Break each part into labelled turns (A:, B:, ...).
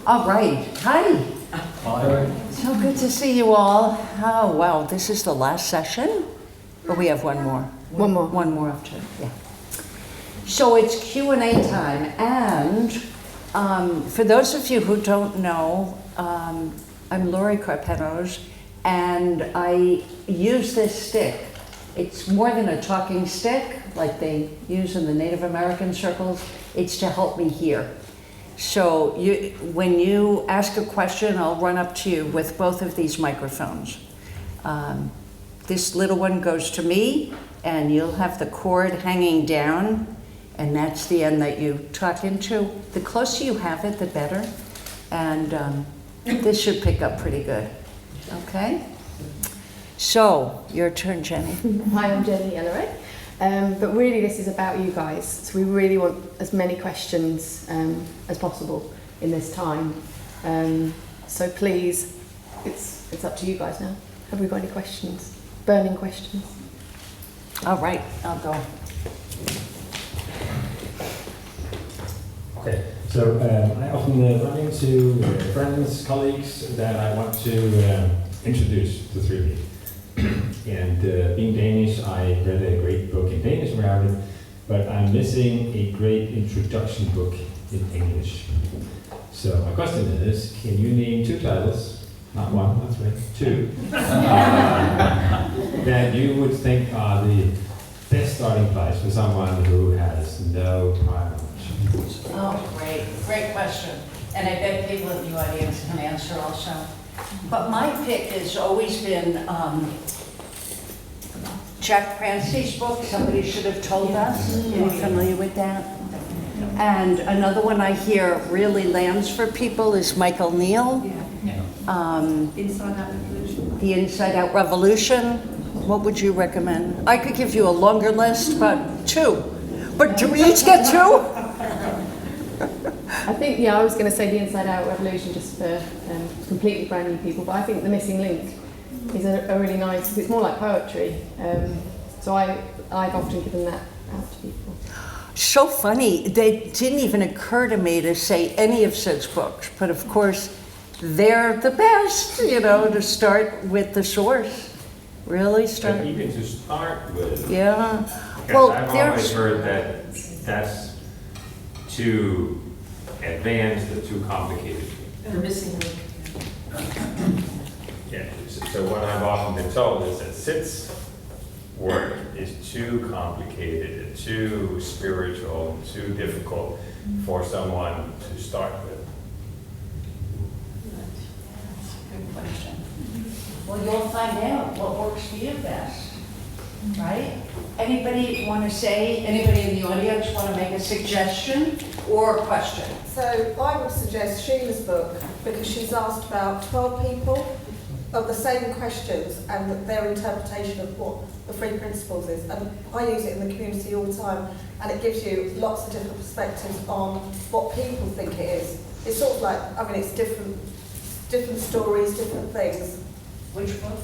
A: All right, hi.
B: Hi.
A: So good to see you all. Oh, wow, this is the last session? Or we have one more?
C: One more.
A: One more after, yeah. So it's Q&A time, and for those of you who don't know, I'm Lori Carpenos, and I use this stick. It's more than a talking stick, like they use in the Native American circles. It's to help me hear. So when you ask a question, I'll run up to you with both of these microphones. This little one goes to me, and you'll have the cord hanging down, and that's the end that you talk into. The closer you have it, the better. And this should pick up pretty good. Okay? So, your turn, Jenny.
C: Hi, I'm Jenny Elleray. But really this is about you guys. So we really want as many questions as possible in this time. So please, it's up to you guys now. Have we got any questions? Burning questions?
A: All right, I'll go.
B: Okay, so I often run into friends, colleagues that I want to introduce to 3D. And being Danish, I read a great book in Danish about it, but I'm missing a great introduction book in English. So my question is, can you name 2 titles, not 1, not 3, 2, that you would think are the best starting place for someone who has no prior knowledge?
A: Oh, great question. And I bet people in the audience can answer also. But my pick has always been Jack Crancy's book, Somebody Should Have Told Us. Are you familiar with that? And another one I hear really lands for people is Michael Neal.
D: Inside Out Revolution.
A: The Inside Out Revolution. What would you recommend? I could give you a longer list, but 2. But do we each get 2?
C: I think, I was going to say the Inside Out Revolution just for completely brand new people, but I think The Missing Link is a really nice, it's more like poetry. So I've often given that out to people.
A: So funny, they didn't even occur to me to say any of such books, but of course, they're the best, to start with the source. Really start.
E: But even to start with.
A: Yeah.
E: Well, I've always heard that that's too advanced or too complicated.
D: The Missing Link.
E: Yeah. So what I've often been told is that Sid's work is too complicated, too spiritual, too difficult for someone to start with.
A: That's a good question. Well, you'll find out what works for you best, right? Anybody want to say, anybody in the audience want to make a suggestion or a question?
F: So I would suggest Sheila's book because she's asked about 12 people of the same questions and their interpretation of what the 3 principles is. And I use it in the community all the time, and it gives you lots of different perspectives on what people think it is. It's sort of like, it's different stories, different things.
A: Which book?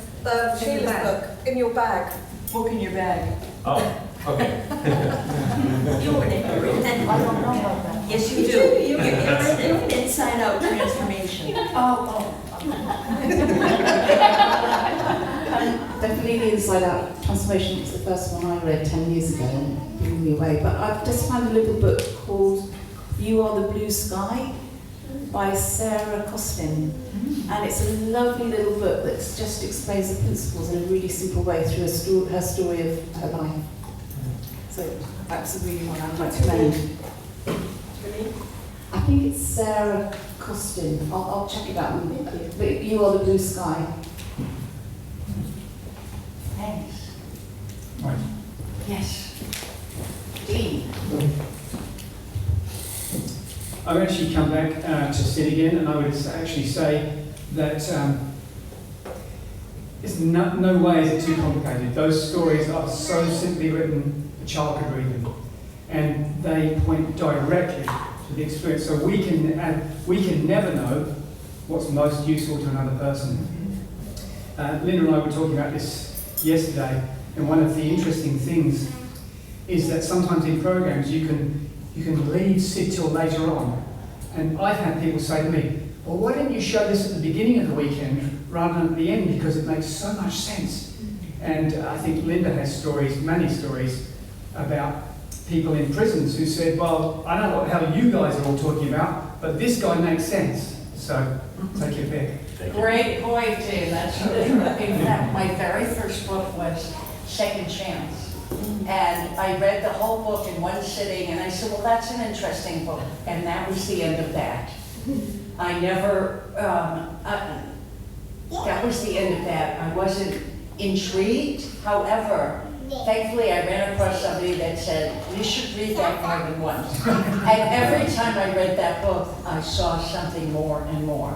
F: Sheila's book, In Your Bag.
D: Book in your bag.
E: Oh, okay.
D: You're an ignorant.
A: I don't know about that.
D: Yes, you do. You're an inside out transformation.
G: Definitely the Inside Out Transformation was the first one I read 10 years ago and blew me away. But I've just found a little book called You Are the Blue Sky by Sarah Costin. And it's a lovely little book that just explains the principles in a really simple way through her story of her life. So that's a really one I'd recommend. I think it's Sarah Costin. I'll check it out. But You Are the Blue Sky.
A: Thanks.
B: Right.
A: Yes. Dean.
H: I've actually come back to Sid again, and I would actually say that it's no way is it too complicated. Those stories are so simply written, a child could read them, and they point directly to the experience. So we can never know what's most useful to another person. Linda and I were talking about this yesterday, and one of the interesting things is that sometimes in programs you can leave Sid till later on. And I've had people say to me, well, why didn't you show this at the beginning of the weekend rather than at the end, because it makes so much sense. And I think Linda has stories, many stories, about people in prisons who said, well, I don't know what the hell you guys are all talking about, but this guy makes sense. So take your pick.
A: Great point, Jane. That's in fact, my very first book was Second Chance. And I read the whole book in one sitting, and I said, well, that's an interesting book. And that was the end of that. I never, that was the end of that. I wasn't intrigued. However, thankfully, I ran across somebody that said, you should read that more than once. And every time I read that book, I saw something more and more.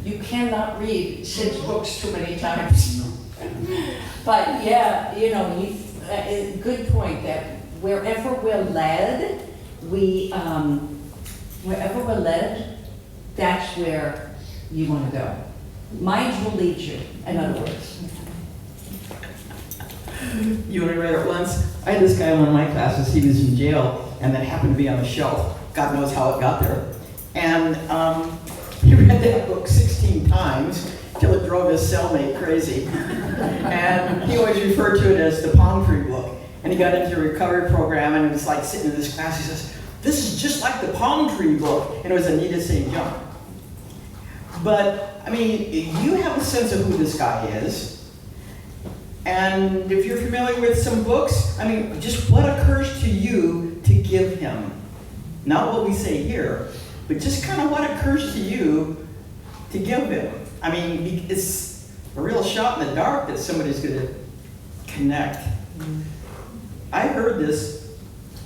A: You cannot read Sid's books too many times. But yeah, you know, good point that wherever we're led, wherever we're led, that's where you want to go. Mind will lead you, in other words.
I: You want to read it once? I had this guy in one of my classes, he was in jail, and that happened to be on the shelf. God knows how it got there. And he read that book 16 times till it drove his cellmate crazy. And he always referred to it as the palm tree book. And he got into a recovery program, and it was like sitting in this class, he says, this is just like the palm tree book. And it was Anita St. John. But, I mean, you have a sense of who this guy is. And if you're familiar with some books, I mean, just what occurs to you to give him? Not what we say here, but just kind of what occurs to you to give him. I mean, it's a real shot in the dark that somebody's going to connect. I heard this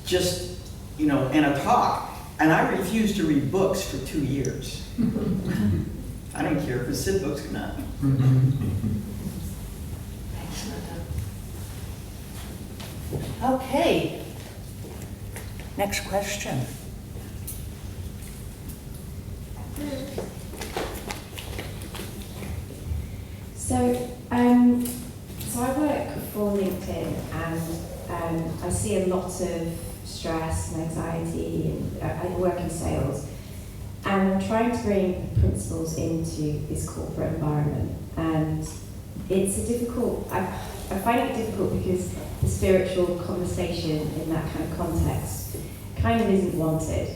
I: just, you know, in a talk, and I refused to read books for 2 years. I don't care if it's Sid books or not.
A: Okay. Next question.
J: So I work for LinkedIn, and I see a lot of stress and anxiety, and I work in sales, and I'm trying to bring principles into this corporate environment, and it's a difficult. I find it difficult because the spiritual conversation in that kind of context kind of isn't wanted.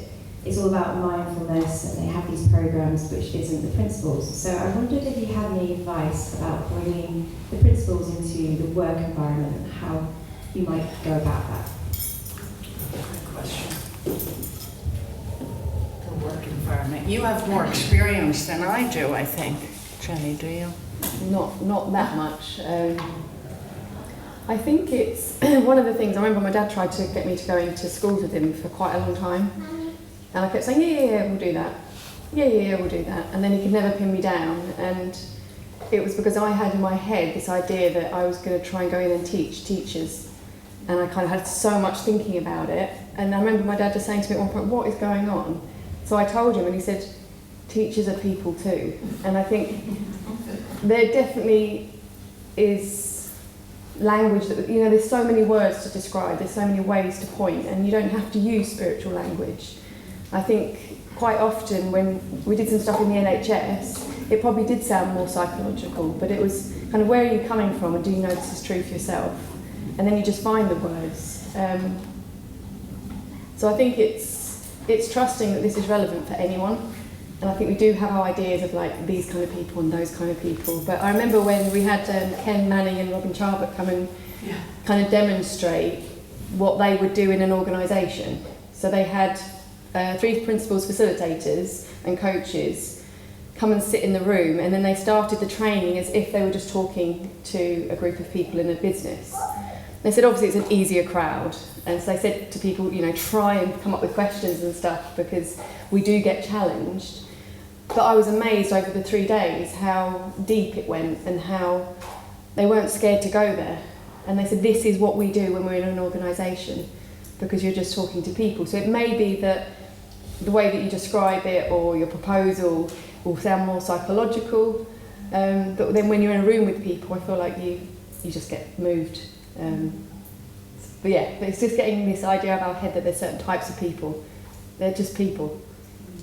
J: It's all about mindfulness, and they have these programs which isn't the principles. So I wondered if you had any advice about bringing the principles into the work environment and how you might go about that.
A: Good question. The work environment. You have more experience than I do, I think. Jenny, do you?
C: Not that much. I think it's one of the things. I remember my dad tried to get me to go into schools with him for quite a long time, and I kept saying, yeah, we'll do that. Yeah, we'll do that. And then he could never pin me down, and it was because I had in my head this idea that I was going to try and go in and teach teachers, and I kind of had so much thinking about it. And I remember my dad just saying to me at one point, what is going on? So I told him, and he said, teachers are people too. And I think there definitely is language that, you know, there's so many words to describe, there's so many ways to point, and you don't have to use spiritual language. I think quite often when we did some stuff in the NHS, it probably did sound more psychological, but it was kind of, where are you coming from, and do you know this is true for yourself? And then you just find the words. So I think it's trusting that this is relevant for anyone. And I think we do have our ideas of like these kind of people and those kind of people. But I remember when we had Ken Manning and Robin Charbot come and kind of demonstrate what they would do in an organisation. So they had 3 principles facilitators and coaches come and sit in the room, and then they started the training as if they were just talking to a group of people in a business. They said obviously it's an easier crowd, and so they said to people, you know, try and come up with questions and stuff because we do get challenged. But I was amazed over the 3 days how deep it went and how they weren't scared to go there. And they said, this is what we do when we're in an organisation, because you're just talking to people. So it may be that the way that you describe it or your proposal will sound more psychological, but then when you're in a room with people, I feel like you just get moved. But it's just getting this idea of our head that there's certain types of people. They're just people.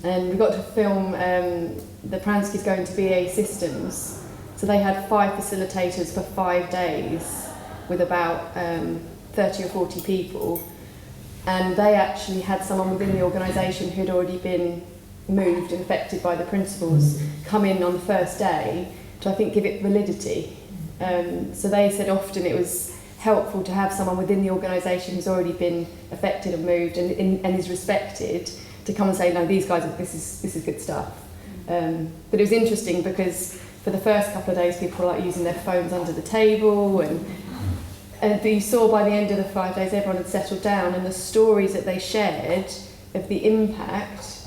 C: and we got to film the Pransky's going to BAE Systems. So they had 5 facilitators for 5 days with about 30 or 40 people. And they actually had someone within the organisation who'd already been moved and affected by the principles come in on the first day to, I think, give it validity. So they said often it was helpful to have someone within the organisation who's already been affected and moved and is respected to come and say, no, these guys, this is good stuff. But it was interesting because for the first couple of days people were like using their phones under the table, and you saw by the end of the 5 days everyone had settled down, and the stories that they shared of the impact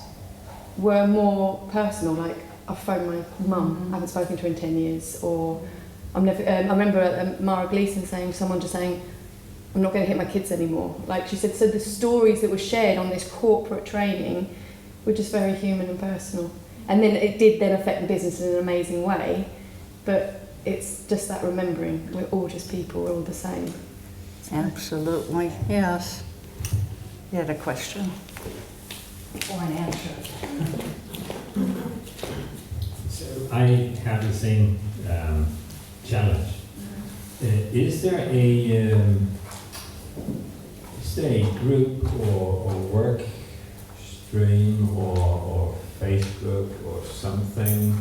C: were more personal, like I phoned my mum, I haven't spoken to her in 10 years, or I remember Mara Gleeson saying, someone just saying, I'm not going to hit my kids anymore. Like she said, so the stories that were shared on this corporate training were just very human and personal. And then it did then affect the business in an amazing way, but it's just that remembering, we're all just people, we're all the same.
A: Absolutely, yes. You had a question? Or an answer?
B: So I have the same challenge. Is there a group or work stream or Facebook or something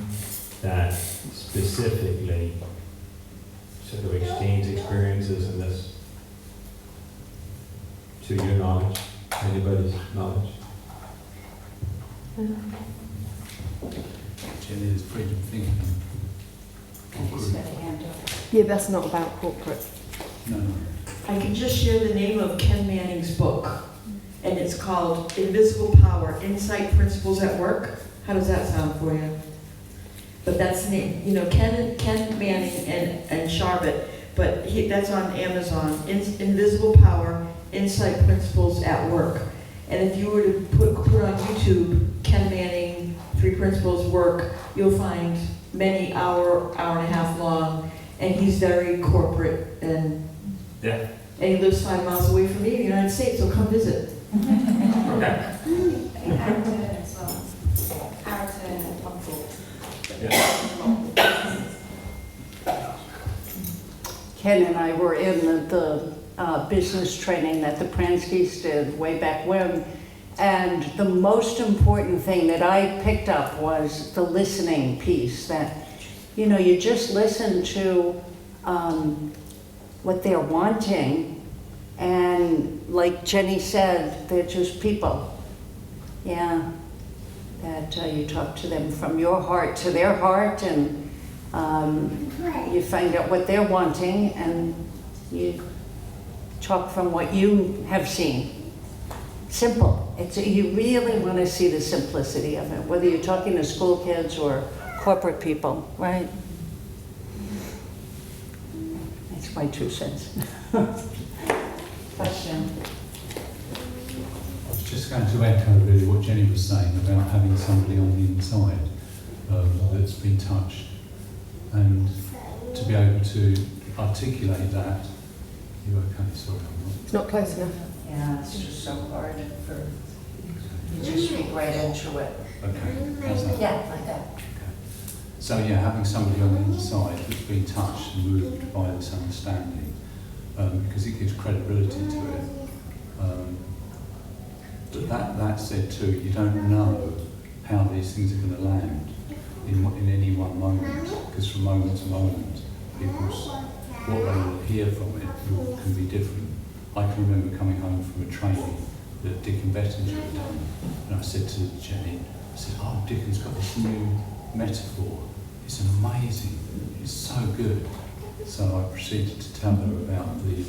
B: that specifically sort of exchange experiences in this, to your knowledge, anybody's knowledge?
K: Jenny is freedom thinking.
C: Yeah, that's not about corporate.
K: No.
D: I can just share the name of Ken Manning's book, and it's called Invisible Power, Insight Principles at Work. How does that sound for you? But that's the name, you know, Ken Manning and Charlotte, but that's on Amazon. Invisible Power, Insight Principles at Work. And if you were to put on YouTube Ken Manning, Three Principles Work, you'll find many hour and a half long, and he's very corporate, and he lives 5 miles away from me in the United States, so come visit.
B: Okay.
J: As well.
A: Ken and I were in the business training that the Pranskys did way back when, and the most important thing that I picked up was the listening piece, that, you know, you just listen to what they're wanting, and like Jenny said, they're just people. Yeah, that you talk to them from your heart to their heart, and you find out what they're wanting, and you talk from what you have seen. Simple. You really want to see the simplicity of it, whether you're talking to school kids or corporate people, right? That's my 2 cents. Question.
K: I was just going to echo really what Jenny was saying about having somebody on the inside that's been touched, and to be able to articulate that. You okay? Sorry, I'm not.
C: It's not close enough.
A: Yeah, it's just so hard for you just speak right into it.
K: Okay. How's that?
A: Yeah, like that.
K: Okay. So yeah, having somebody on the inside that's been touched and moved by this understanding, because it gives credibility to it. But that said too, you don't know how these things are going to land in any one moment, because from moment to moment, what they will hear from it can be different. I can remember coming home from a training that Dick and Bettinger had done, and I said to Jenny, I said, oh, Dickens got this new metaphor. It's amazing. It's so good. So I proceeded to tell her about the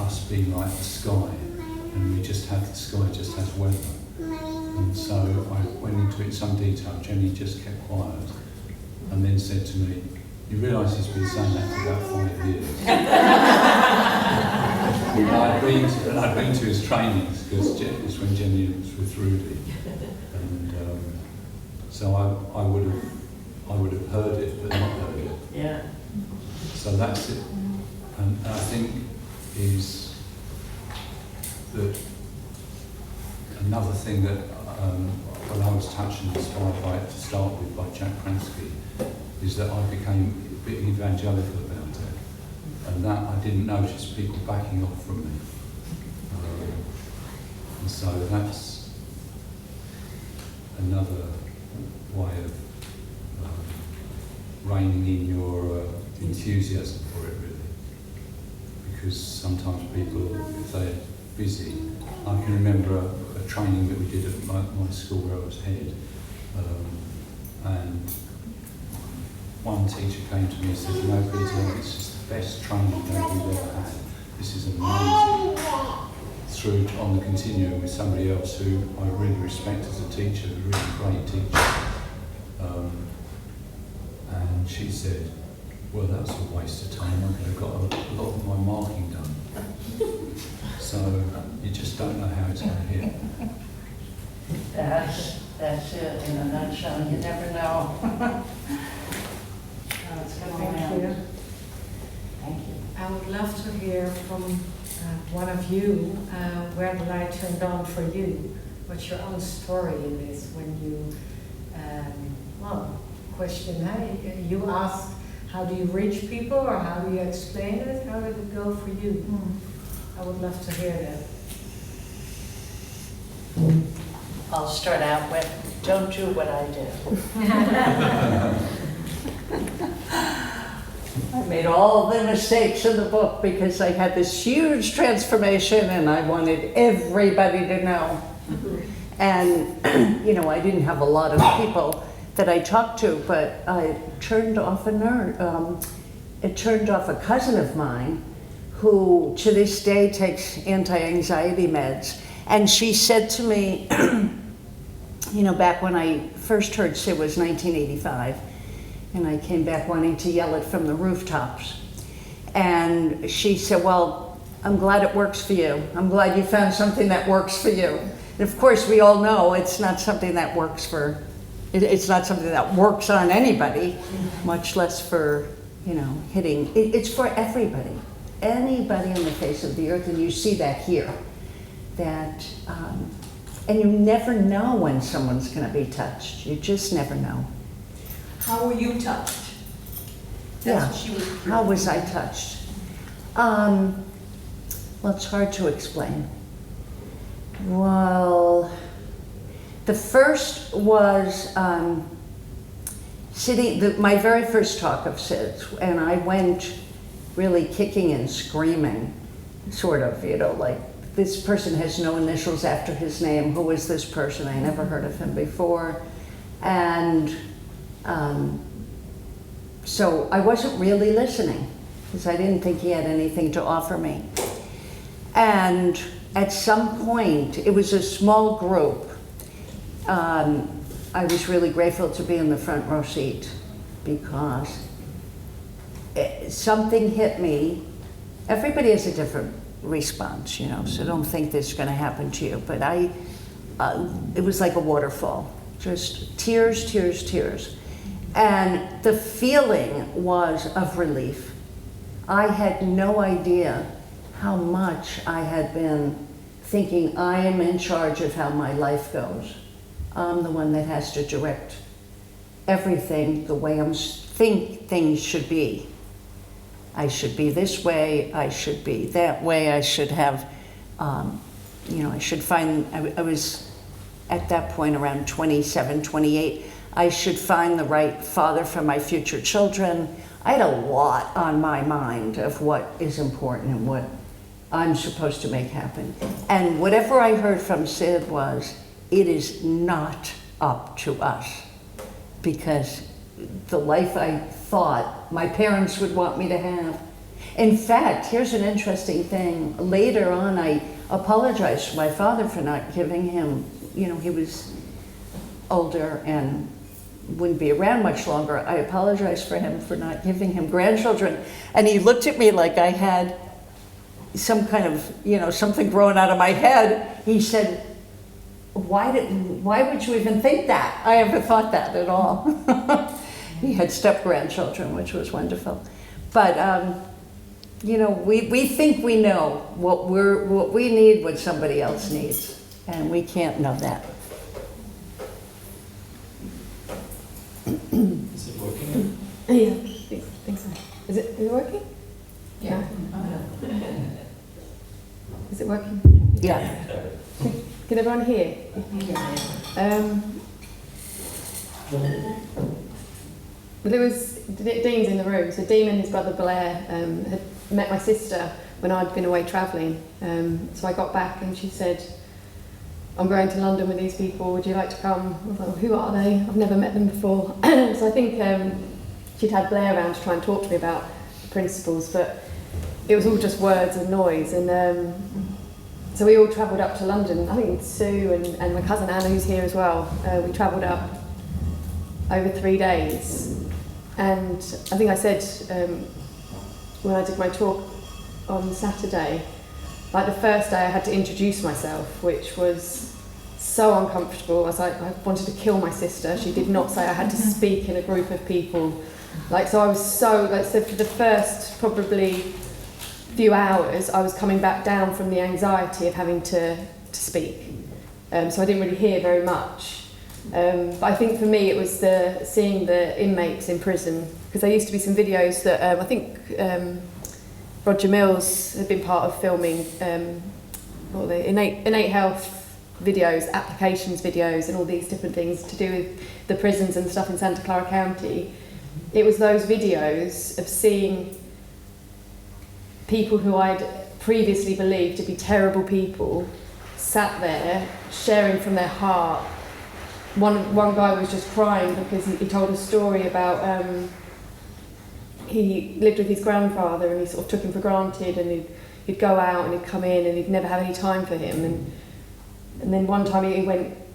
K: us being like the sky, and we just have the sky just has weather. And so I went into it in some detail. Jenny just kept quiet, and then said to me, you realise he's been saying that for about 5 years. And I'd been to his trainings, because it's when Jenny was with Rudy. And so I would have heard it, but not heard it.
A: Yeah.
K: So that's it. And I think is that another thing that I what I was touched and inspired by it to start with by Jack Pransky is that I became a bit evangelical about it, and that I didn't notice people backing off from me. And so that's another way of reining in your enthusiasm for it, really. Because sometimes people, if they're busy, I can remember a training that we did at my school where I was head, and one teacher came to me and said, "You know, Peter, this is the best training that we've ever had. This is amazing." Through on the continuum with somebody else who I really respect as a teacher, a really great teacher. And she said, "Well, that's a waste of time. I've got a lot of my marking done." So you just don't know how it's going to hit.
A: That's it in a nutshell. You never know how it's going to
L: Thank you.
A: Thank you.
L: I would love to hear from one of you where the light turned on for you. What's your own story in this when you, question, hey, you asked, how do you reach people or how do you explain it? How did it go for you? I would love to hear that.
A: I'll start out with, don't do what I did. I made all the mistakes in the book because I had this huge transformation and I wanted everybody to know. And, I didn't have a lot of people that I talked to, but I turned off it turned off a cousin of mine who to this day takes anti-anxiety meds. And she said to me, back when I first heard Sid was 1985, and I came back wanting to yell it from the rooftops. And she said, "Well, I'm glad it works for you. I'm glad you found something that works for you." And of course, we all know it's not something that works it's not something that works on anybody, much less for, hitting. It's for everybody, anybody on the face of the earth, and you see that here. That, and you never know when someone's going to be touched. You just never know.
D: How were you touched?
A: Yeah. How was I touched? Well, it's hard to explain. Well, the first was my very first talk of Sid's, and I went really kicking and screaming, sort of, like, this person has no initials after his name. Who is this person? I never heard of him before. And so I wasn't really listening because I didn't think he had anything to offer me. And at some point, it was a small group. I was really grateful to be in the front row seat because something hit me. Everybody has a different response, so don't think this is going to happen to you. But it was like a waterfall, just tears, tears, tears. And the feeling was of relief. I had no idea how much I had been thinking I am in charge of how my life goes. I'm the one that has to direct everything the way I think things should be. I should be this way, I should be that way, I should have, I should find, I was at that point around 27, 28, I should find the right father for my future children. I had a lot on my mind of what is important and what I'm supposed to make happen. And whatever I heard from Sid was, it is not up to us, because the life I thought my parents would want me to have. In fact, here's an interesting thing. Later on, I apologized to my father for not giving him, he was older and wouldn't be around much longer. I apologized for him for not giving him grandchildren. And he looked at me like I had some kind of, something growing out of my head. He said, why would you even think that? I never thought that at all. He had step-grandchildren, which was wonderful. But, we think we know what we need, what somebody else needs, and we can't know that.
K: Is it working?
C: Yeah, I think so. Is it working?
G: Yeah.
C: No. Is it working?
A: Yeah.
C: Can everyone hear? There was Dean's in the room. So Dean and his brother Blair had met my sister when I'd been away travelling. So I got back and she said, "I'm going to London with these people. Would you like to come?" I was like, "Well, who are they? I've never met them before." So I think she'd had Blair around to try and talk to me about the principles, but it was all just words and noise. And so we all travelled up to London. I think Sue and my cousin Anna, who's here as well, we travelled up over 3 days. And I think I said when I did my talk on Saturday, like the first day I had to introduce myself, which was so uncomfortable. I was like, I wanted to kill my sister. She did not say I had to speak in a group of people. Like, so I was so for the first probably few hours, I was coming back down from the anxiety of having to speak. So I didn't really hear very much. But I think for me it was seeing the inmates in prison, because there used to be some videos that I think Roger Mills had been part of filming, what were they, innate health videos, applications videos, and all these different things to do with the prisons and stuff in Santa Clara County. It was those videos of seeing people who I'd previously believed to be terrible people sat there sharing from their heart. One guy was just crying because he told a story about he lived with his grandfather and he sort of took him for granted, and he'd go out and he'd come in and he'd never have any time for him, and then one time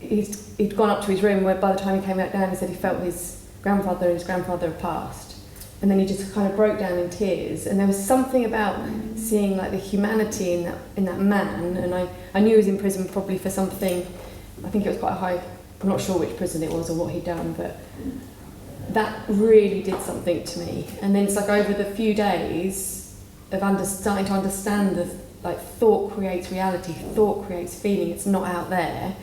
C: he'd gone up to his room where by the time he came back down he said he felt his grandfather had passed, and then he just kind of broke down in tears. And there was something about seeing like the humanity in that man, and I knew he was in prison probably for something. I think it was quite a high, I'm not sure which prison it was or what he'd done, but that really did something to me. And then it's like over the few days of starting to understand that like thought creates reality, thought creates feeling, it's not out there.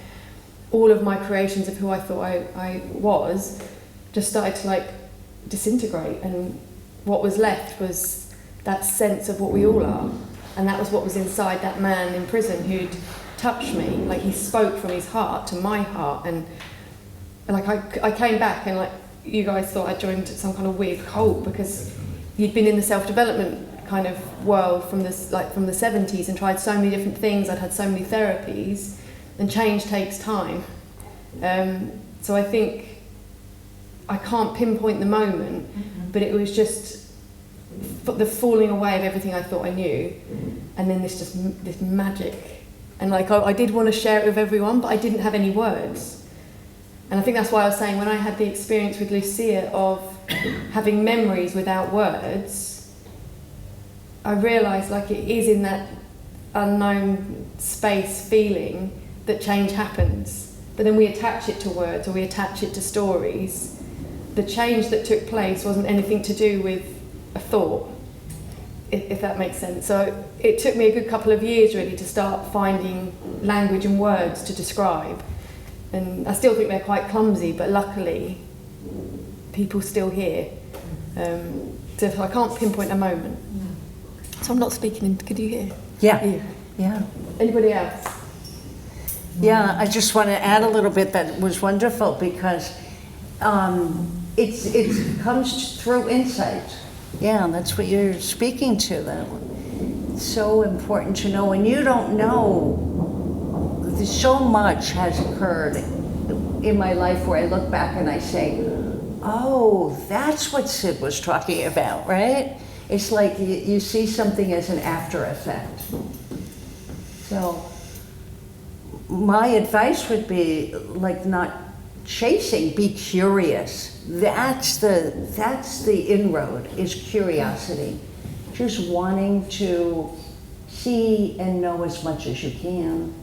C: All of my creations of who I thought I was just started to like disintegrate, and what was left was that sense of what we all are. And that was what was inside that man in prison who'd touched me. Like he spoke from his heart to my heart, and like I came back and like you guys thought I joined some kind of weird cult because you'd been in the self-development kind of world from the 70s and tried so many different things. I'd had so many therapies, and change takes time. So I think I can't pinpoint the moment, but it was just the falling away of everything I thought I knew, and then this magic. And like I did want to share it with everyone, but I didn't have any words. And I think that's why I was saying when I had the experience with Lucia of having memories without words, I realised like it is in that unknown space feeling that change happens. But then we attach it to words or we attach it to stories. The change that took place wasn't anything to do with a thought, if that makes sense. So it took me a good couple of years really to start finding language and words to describe. And I still think they're quite clumsy, but luckily people still hear. So I can't pinpoint a moment. So I'm not speaking, could you hear?
A: Yeah.
C: Anybody else?
A: Yeah, I just want to add a little bit that was wonderful because it comes through insight. Yeah, that's what you're speaking to. That it's so important to know, and you don't know. So much has occurred in my life where I look back and I say, oh, that's what Sid was talking about, right? It's like you see something as an after effect. So my advice would be like not chasing, be curious. That's the inroad, is curiosity. Just wanting to see and know as much as you can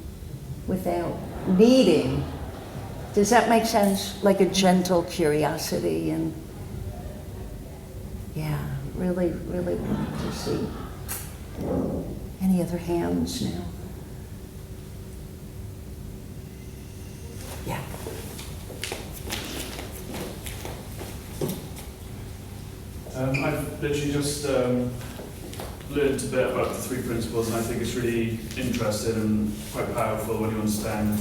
A: without needing. Does that make sense? Like a gentle curiosity, and yeah, really, really wanting to see. Any other hands now? Yeah.
M: I've literally just learned a bit about the three principles, and I think it's really interesting and quite powerful when you understand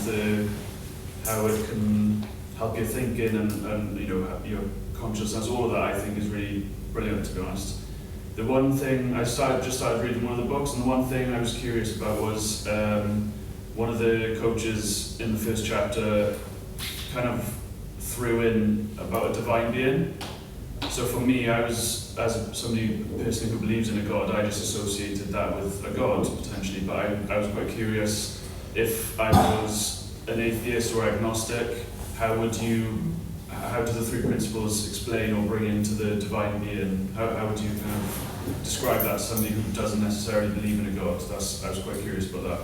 M: how it can help your thinking and you know, your consciousness. All of that I think is really brilliant, to be honest. The one thing just started reading one of the books, and the one thing I was curious about was one of the coaches in the first chapter kind of threw in about a divine being. So for me, I was, as somebody personally who believes in a God, I just associated that with a God, potentially, but I was quite curious if I was an atheist or agnostic, how do the three principles explain or bring into the divine being? How would you kind of describe that to somebody who doesn't necessarily believe in a God? I was quite curious about that.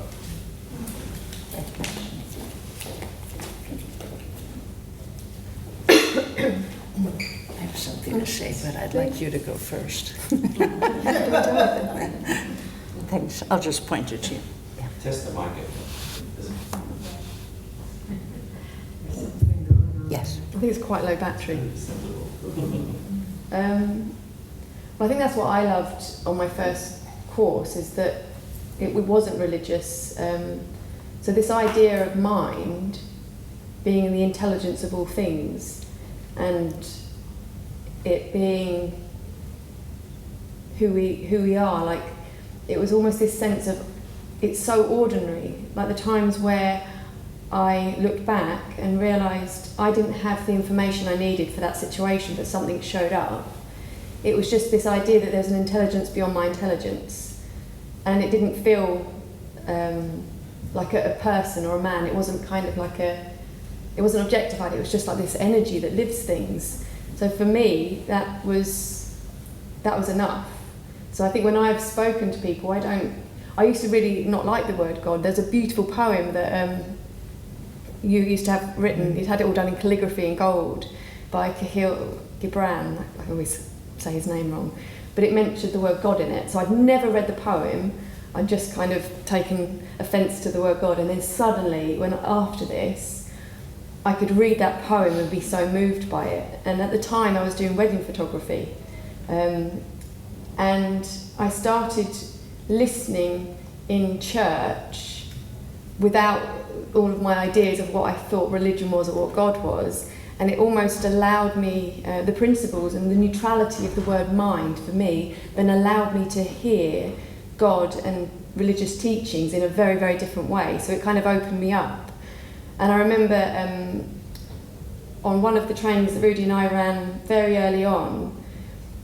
A: I have something to say, but I'd like you to go first. Thanks. I'll just point it to you. Yeah.
N: Test the mic.
A: Yes.
C: I think it's quite low battery. Well, I think that's what I loved on my first course, is that it wasn't religious. So this idea of mind being in the intelligence of all things, and it being who we are, like, it was almost this sense of, it's so ordinary, like the times where I looked back and realised I didn't have the information I needed for that situation, but something showed up. It was just this idea that there's an intelligence beyond my intelligence, and it didn't feel like a person or a man. It wasn't kind of like it wasn't objectified. It was just like this energy that lives things. So for me, that was enough. So I think when I've spoken to people, I used to really not like the word God. There's a beautiful poem that you used to have written, you'd had it all done in calligraphy in gold by Cahill Gibran, I always say his name wrong, but it mentioned the word God in it. So I'd never read the poem, I'd just kind of taken offence to the word God, and then suddenly, when after this, I could read that poem and be so moved by it. And at the time I was doing wedding photography, and I started listening in church without all of my ideas of what I thought religion was or what God was, and it almost allowed me, the principles and the neutrality of the word mind for me, then allowed me to hear God and religious teachings in a very, very different way. So it kind of opened me up. And I remember on one of the trainings that Rudy and I ran very early on,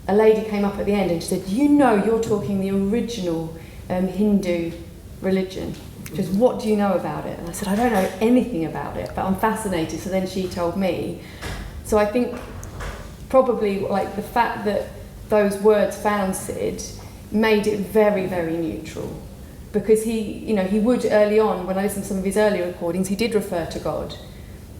C: a lady came up at the end and she said, "You know, you're talking the original Hindu religion. Just what do you know about it?" And I said, "I don't know anything about it, but I'm fascinated." So then she told me. So I think probably like the fact that those words found Sid made it very, very neutral, because he would early on, when I listened to some of his earlier recordings, he did refer to God,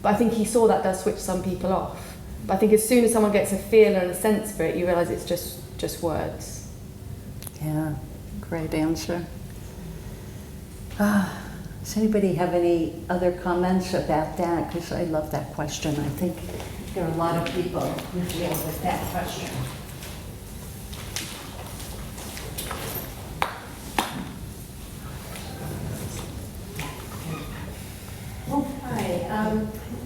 C: but I think he saw that does switch some people off. But I think as soon as someone gets a feel and a sense for it, you realise it's just words.
A: Yeah, great answer. Does anybody have any other comments about that? Because I love that question. I think there are a lot of people who deal with that question.
O: Hi.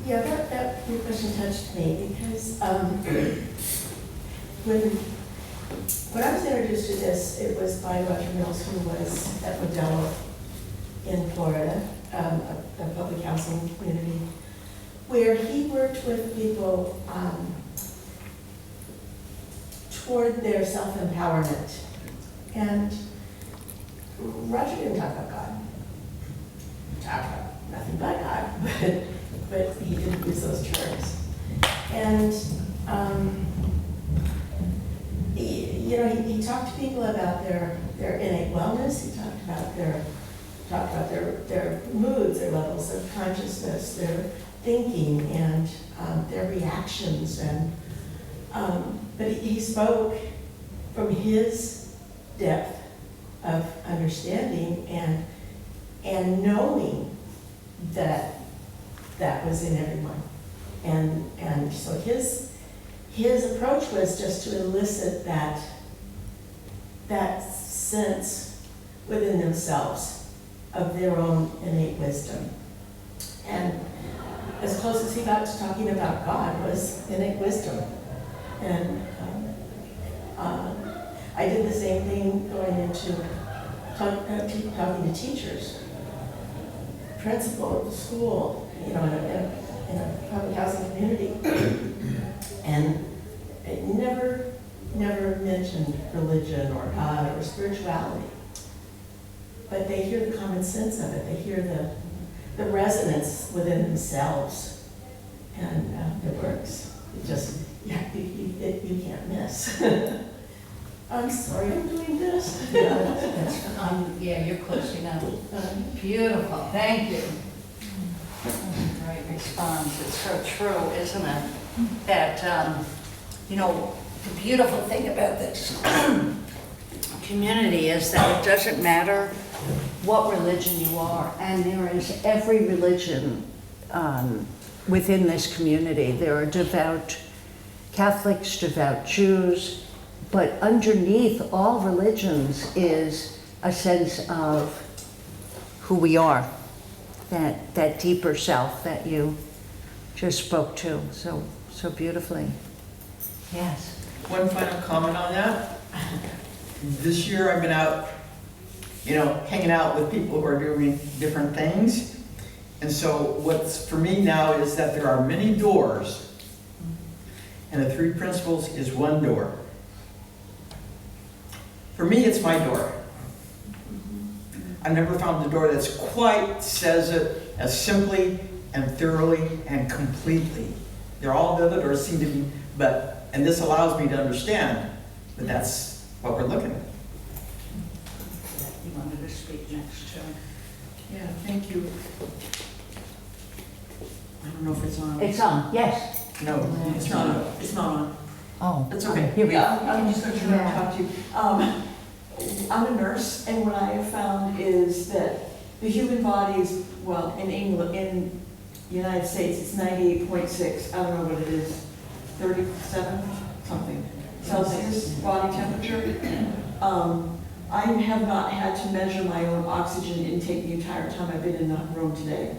O: Yeah, that your question touched me, because when I was introduced to this, it was by Roger Mills, who was at Modelo in Florida, a public housing community, where he worked with people toward their self-empowerment. And Roger didn't talk about God. He talked about nothing but God, but he didn't use those terms. And he talked to people about their innate wellness. He talked about their moods, their levels of consciousness, their thinking, and their reactions. And but he spoke from his depth of understanding and knowing that was in everyone. And so his his approach was just to elicit that sense within themselves of their own innate wisdom. And as close as he got to talking about God was innate wisdom. And I did the same thing going into talking to teachers, principal of the school, in a public housing community. And it never mentioned religion or God or spirituality. But they hear the common sense of it. They hear the resonance within themselves. And it works. It just, you can't miss. I'm sorry I'm doing this.
A: Yeah, you're close enough. Beautiful, thank you. Great response. It's so true, isn't it? That, the beautiful thing about this community is that it doesn't matter what religion you are, and there is every religion within this community. There are devout Catholics, devout Jews, but underneath all religions is a sense of who we are, that deeper self that you just spoke to so beautifully. Yes.
I: One final comment on that. This year I've been out, hanging out with people who are doing different things. And so what's for me now is that there are many doors, and the Three Principles is one door. For me, it's my door. I've never found the door that's quite says it as simply and thoroughly and completely. The other doors seem to be, and this allows me to understand that that's what we're looking at.
A: You wanted to speak next to.
I: Yeah, thank you. I don't know if it's on.
A: It's on, yes.
I: No,
D: It's not on. It's not on.
A: Oh.
D: That's okay.
A: Here we go.
D: I'm just going to try to talk to you. I'm a nurse, and what I have found is that the human body is, well, in England, in the United States, it's 98.6. I don't know what it is, 37 something Celsius body temperature. I have not had to measure my own oxygen intake the entire time I've been in the room today.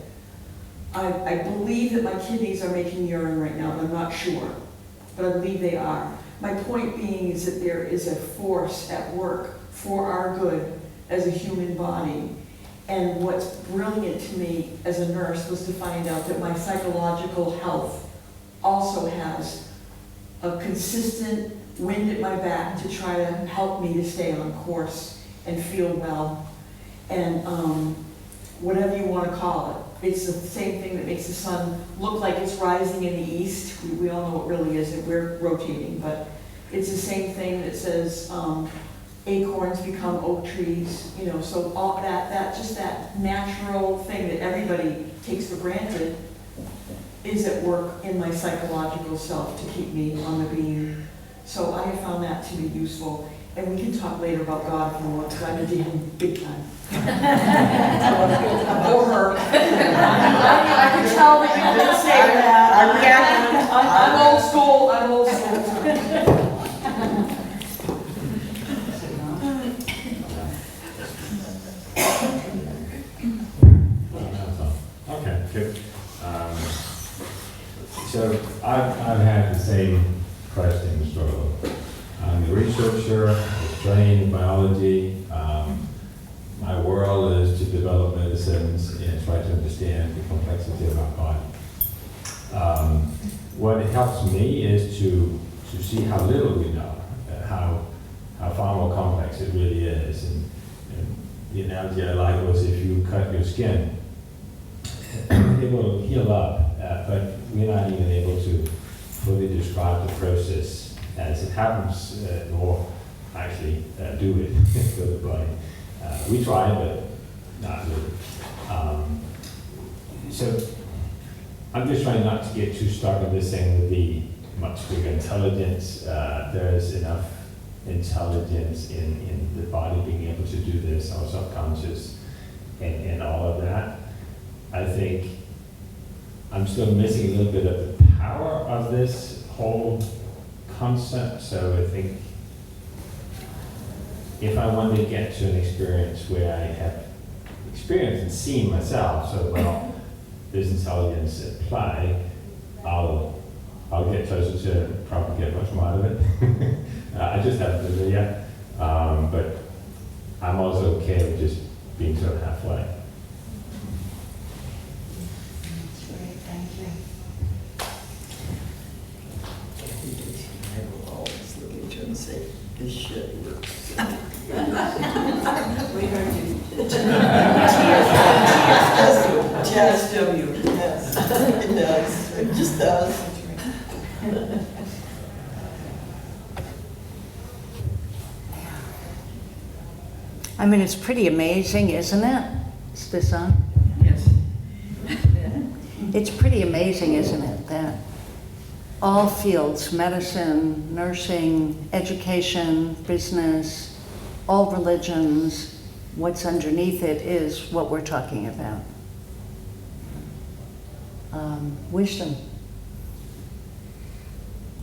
D: I believe that my kidneys are making urine right now, but I'm not sure. But I believe they are. My point being is that there is a force at work for our good as a human body. And what's brilliant to me as a nurse was to find out that my psychological health also has a consistent wind at my back to try to help me to stay on course and feel well. And whatever you want to call it, it's the same thing that makes the sun look like it's rising in the east. We all know what really is, that we're rotating, but it's the same thing that says acorns become oak trees, so all that just that natural thing that everybody takes for granted is at work in my psychological self to keep me on the beam. So I have found that to be useful. And we can talk later about God if you want, because I'm into him big time. Or her. I can tell that you didn't say that. I'm old school. I'm old school.
B: Okay, good. So I've had the same questions for I'm a researcher, I train in biology. My world is to develop medicines and try to understand the complexity of our body. What helps me is to see how little we know, how far more complex it really is. And the analogy I like was if you cut your skin, it will heal up, but we're not even able to fully describe the process as it happens, or actually do it for the body. We try, but not really. So I'm just trying not to get too stuck on this thing with the much bigger intelligence. There's enough intelligence in the body being able to do this, our subconscious, and all of that. I think I'm still missing a little bit of the power of this whole concept, so I think if I want to get to an experience where I have experienced and seen myself, so well, there's intelligence at play, I'll get closer to it, probably get much more out of it. I just haven't done it yet, but I'm also okay with just being sort of halfway.
O: That's great, thank you.
I: I will always look at you and say, this shit works.
O: We heard you.
I: Just W, yes. It does, it just does.
A: I mean, it's pretty amazing, isn't it? Is this on?
I: Yes.
A: It's pretty amazing, isn't it, that all fields, medicine, nursing, education, business, all religions, what's underneath it is what we're talking about. Wisdom,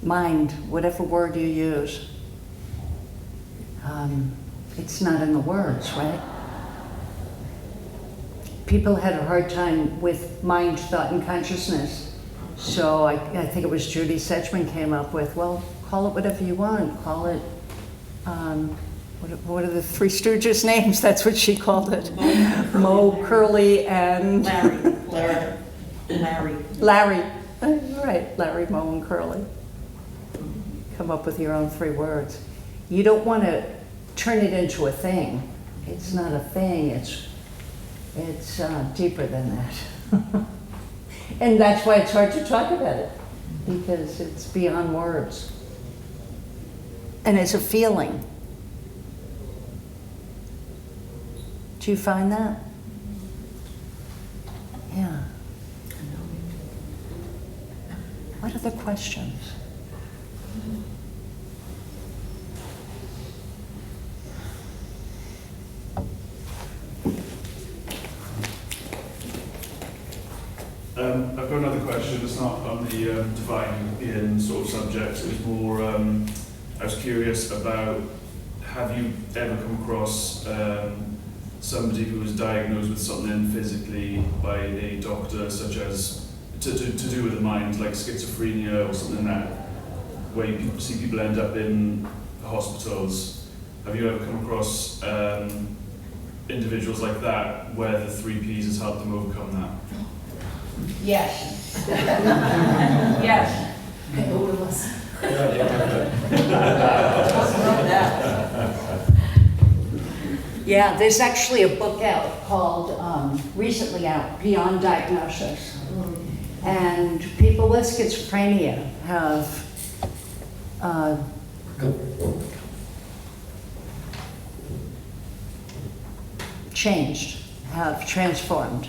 A: mind, whatever word you use. It's not in the words, right? People had a hard time with mind, thought, and consciousness. So I think it was Judy Setchman came up with, well, call it whatever you want. Call it, what are the Three Stooges' names? That's what she called it. Mo, Curly, and... Larry. Right, Larry, Mo, and Curly. Come up with your own 3 words. You don't want to turn it into a thing. It's not a thing, it's deeper than that. And that's why it's hard to talk about it, because it's beyond words. And it's a feeling. Do you find that? Yeah. What other questions?
M: I've got another question. It's not on the divine being sort of subject. It was more, I was curious about, have you ever come across somebody who was diagnosed with something physically by a doctor, such as to do with the mind, like schizophrenia or something like that, where you see people end up in hospitals? Have you ever come across individuals like that, where the 3 Ps has helped them overcome that?
O: Yes.
A: Yes.
O: All of us.
A: Yeah, there's actually a book out called, recently out, Beyond Diagnosis. And people with schizophrenia have changed, have transformed,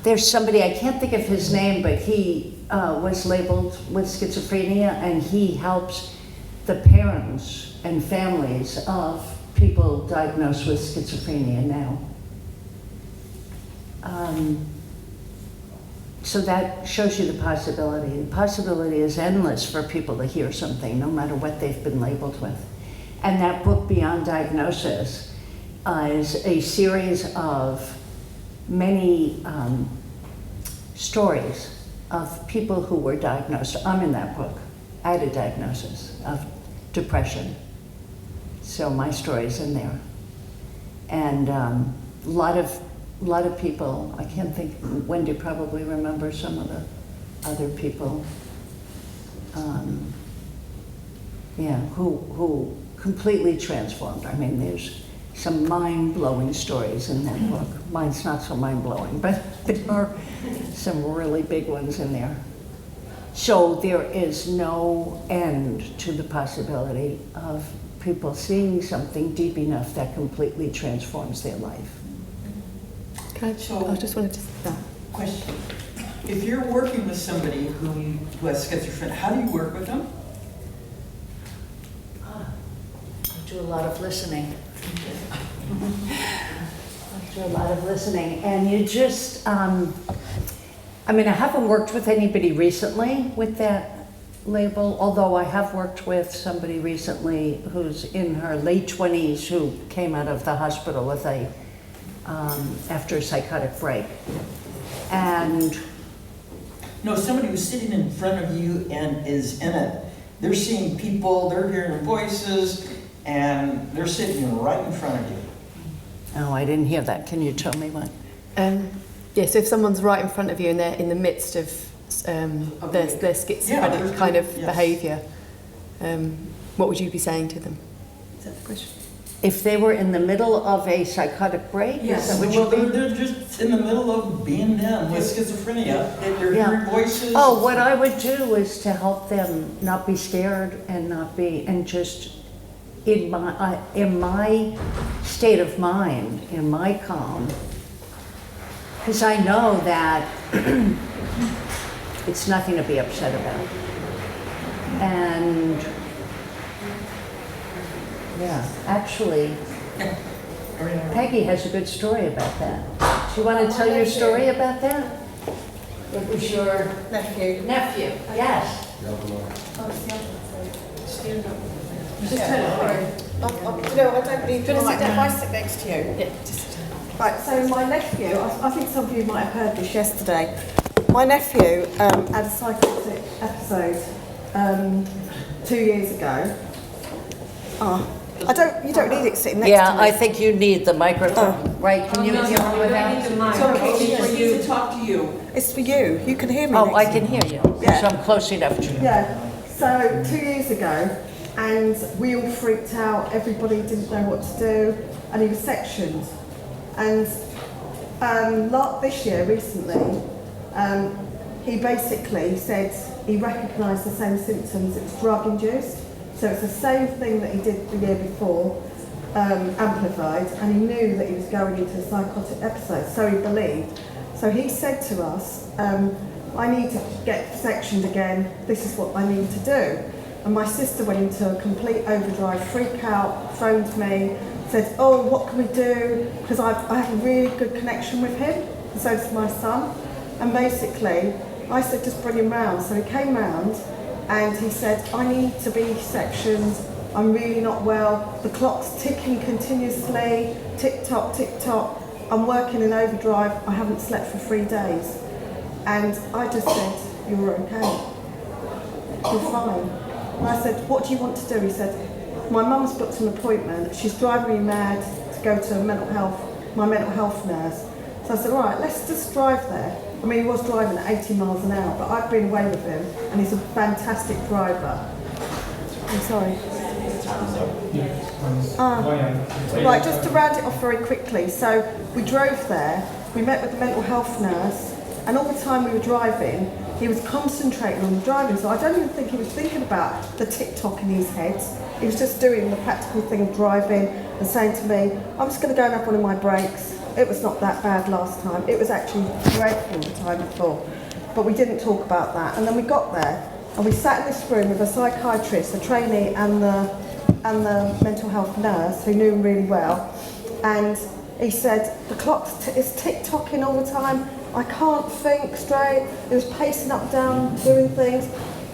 A: there's somebody, I can't think of his name, but he was labeled with schizophrenia, and he helps the parents and families of people diagnosed with schizophrenia now. So that shows you the possibility. The possibility is endless for people to hear something, no matter what they've been labeled with. And that book, Beyond Diagnosis, is a series of many stories of people who were diagnosed. I'm in that book. I had a diagnosis of depression. So my story's in there. And a lot of people, I can't think, Wendy probably remembers some of the other people, who completely transformed. I mean, there's some mind-blowing stories in that book. Mine's not so mind-blowing, but there are some really big ones in there. So there is no end to the possibility of people seeing something deep enough that completely transforms their life.
C: I just wanted to...
I: Question. If you're working with somebody who has schizophrenia, how do you work with them?
A: I do a lot of listening. I do a lot of listening, and you just, I mean, I haven't worked with anybody recently with that label, although I have worked with somebody recently who's in her late 20s who came out of the hospital with after a psychotic break. And
I: No, somebody who's sitting in front of you and is in it. They're seeing people, they're hearing voices, and they're sitting right in front of you.
A: oh, I didn't hear that. Can you tell me what?
C: Yeah, so if someone's right in front of you and they're in the midst of their schizophrenic kind of behaviour, what would you be saying to them? Is that the question?
A: If they were in the middle of a psychotic break?
I: Yes,
A: is that what
I: well,
A: you mean?
I: they're just in the middle of being them with schizophrenia, and they're hearing voices.
A: Oh, what I would do is to help them not be scared and just in my state of mind, in my calm, because I know that it's nothing to be upset about. And yeah, actually, Peggy has a good story about that. Do you want to tell your story about that? It was your
F: Nephew.
A: nephew, yes.
F: Stand up. Just turn it around. No, I don't need to sit if I sit next to you.
C: Yeah, just
F: Right, so my nephew, I think some of you might have heard this yesterday. My nephew had a psychotic episode 2 years ago. You don't need it sitting next to me.
A: Yeah, I think you need the microphone, right? Can you hear me without?
F: It's for you to talk to you. It's for you. You can hear me.
A: Oh, I can hear you,
F: Yeah.
A: so I'm close enough to you.
F: Yeah. So 2 years ago, and we all freaked out. Everybody didn't know what to do, and he was sectioned. And this year, recently, he basically said he recognised the same symptoms. It was drug-induced. So it's the same thing that he did the year before, amplified, and he knew that he was going into a psychotic episode, so he believed. So he said to us, I need to get sectioned again, this is what I need to do. And my sister went into a complete overdrive, freak out, phoned me, said, oh, what can we do? Because I have a really good connection with him, and so does my son. And basically, I said, just bring him round. So he came round, and he said, I need to be sectioned, I'm really not well, the clock's ticking continuously, tick-tock, tick-tock, I'm working in overdrive, I haven't slept for 3 days. And I just said, you're okay, you're fine. And I said, what do you want to do? He said, my mum's booked an appointment, she's driving me mad to go to my mental health nurse. So I said, all right, let's just drive there. I mean, he was driving at 80 miles an hour, but I've been away with him, and he's a fantastic driver. I'm sorry. Right, just to round it off very quickly. So we drove there, we met with the mental health nurse, and all the time we were driving, he was concentrating on the driving. So I don't even think he was thinking about the tick-tock in his head. He was just doing the practical thing of driving and saying to me, I'm just going to go and have one of my breaks. It was not that bad last time. It was actually dreadful the time before. But we didn't talk about that. And then we got there and we sat in this room with a psychiatrist, a trainee, and the mental health nurse who knew him really well. And he said, the clock is tick-tocking all the time. I can't think straight. He was pacing up and down, doing things.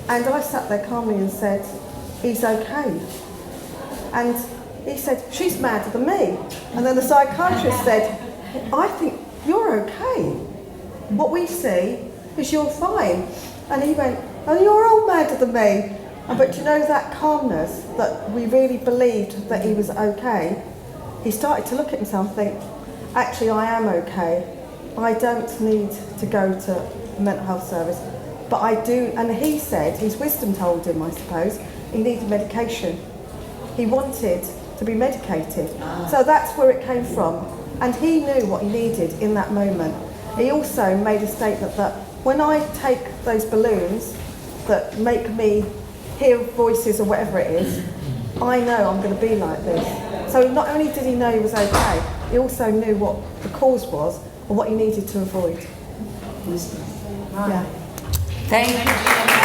F: And I sat there calmly and said, he's okay. And he said, she's madder than me. And then the psychiatrist said, I think you're okay. What we see is you're fine. And he went, oh, you're all madder than me. But you know that calmness, that we really believed that he was okay, he started to look at himself and think, actually I am okay. I don't need to go to a mental health service. But I do, and he said, his wisdom told him, I suppose, he needed medication. He wanted to be medicated. So that's where it came from. And he knew what he needed in that moment. He also made a statement that when I take those balloons that make me hear voices or whatever it is, I know I'm going to be like this. So not only did he know he was okay, he also knew what the cause was and what he needed to avoid. Yeah.
A: Thank you.